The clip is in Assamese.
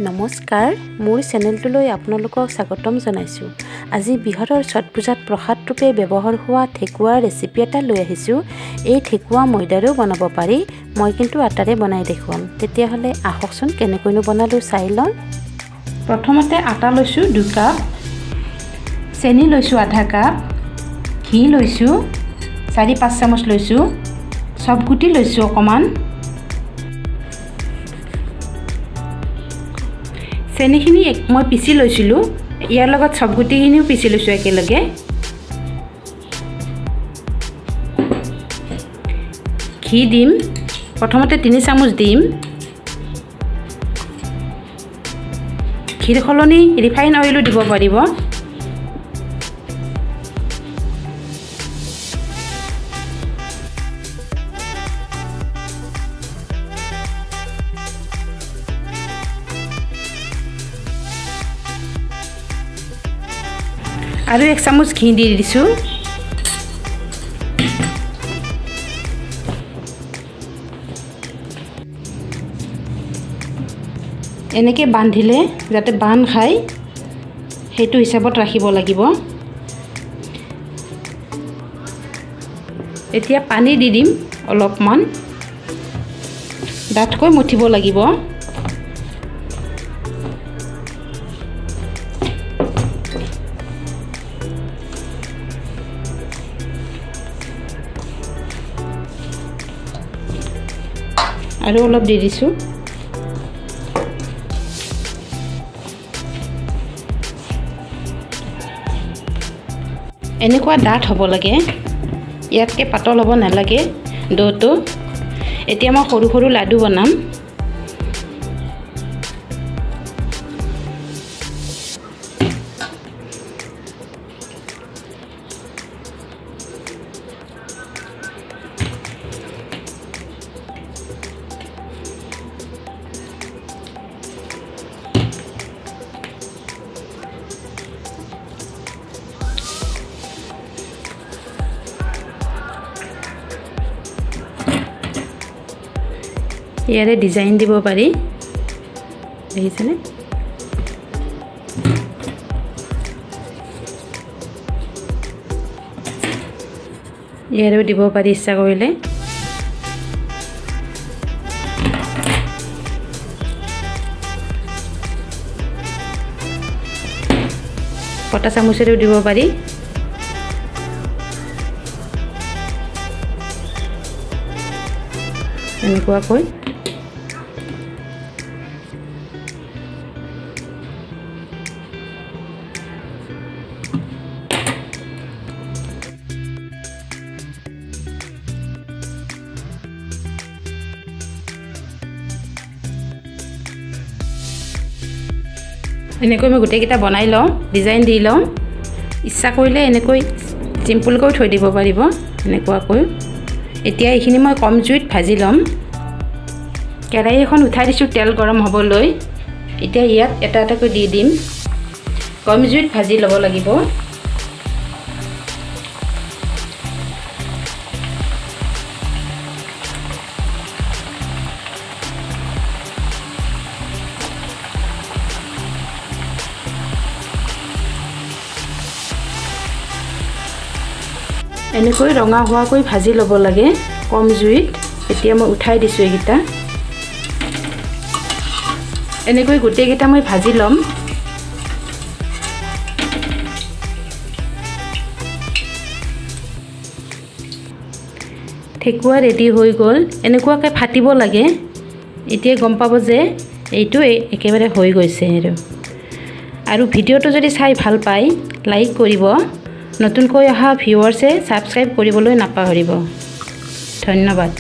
নমস্কাৰ, মোৰ চেনেলটোলৈ আপোনালোকক স্বাগতম জনাইছোঁ। আজি বিহাৰৰ ছট পূজাত প্ৰসাদ ৰূপে ব্যৱহাৰ হোৱা ঠেকুৱাৰ ৰেচিপি এটা লৈ আহিছোঁ। এই ঠেকুৱা ময়দাৰেও বনাব পাৰি, মই কিন্তু আটাৰে বনাই দেখুৱাম। তেতিয়াহ'লে আহকচোন কেনেকৈনো বনালোঁ চাই লওঁ। প্ৰথমতে আটা লৈছোঁ 2 কাপ, চেনি লৈছোঁ আধা কাপ, ঘি লৈছোঁ 4-5 চামুচ লৈছোঁ, চব গুটি লৈছোঁ অকণমান। চেনিখিনি মই পিচি লৈছিলোঁ, ইয়াৰ লগত চব গুটিখিনিও পিচি লৈছোঁ একেলগে। ঘি দিম, প্ৰথমতে 3 চামুচ দিম। ঘিৰ সলনি ৰিফাইন অইলো দিব পাৰিব। আৰু 1 চামুচ ঘি দি দিছোঁ। এনেকৈ বান্ধিলে যাতে বান খায় সেইটো হিচাপত ৰাখিব লাগিব। এতিয়া পানী দি দিম অলপমান, ডাঠকৈ মঠিব লাগিব। আৰু অলপ দি দিছোঁ। এনেকুৱা ডাঠ হ'ব লাগে, ইয়াতকৈ পাতল হ'ব নালাগে ডোটো। এতিয়া মই সৰু সৰু লাডু বনাম। ইয়াৰে ডিজাইন দিব পাৰি, দেখিছেনে? ইয়াৰেও দিব পাৰি ইচ্ছা কৰিলে। কটা চামুচেৰেও দিব পাৰি। এনেকুৱাকৈ এনেকৈ মই গোটেইকেইটা বনাই লওঁ, ডিজাইন দি লওঁ। ইচ্ছা কৰিলে এনেকৈ চিম্পুলকৈ থৈ দিব পাৰিব এনেকুৱাকৈ। এতিয়া এইখিনি মই কম জুইত ভাজি ল'ম। কেৰাহী এখন উঠাই দিছোঁ তেল গৰম হ'বলৈ। এতিয়া ইয়াত এটা এটাকৈ দি দিম। কম জুইত ভাজি ল'ব লাগিব। এনেকৈ ৰঙা হোৱাকৈ ভাজি ল'ব লাগে কম জুইত। এতিয়া মই উঠাই দিছোঁ এইকেইটা। এনেকৈ গোটেইকেইটা মই ভাজি ল'ম। ঠেকুৱা ৰেডি হৈ গ'ল। এনেকুৱাকৈ ফাটিব লাগে, এতিয়া গম পাব যে এইটো একেবাৰে হৈ গৈছে। আৰু ভিডিঅ'টো যদি চাই ভাল পায় লাইক কৰিব। নতুনকৈ অহা ভিউৱাৰ্ছে ছাবস্ক্ৰাইব কৰিবলৈ নাপাহৰিব। ধন্যবাদ।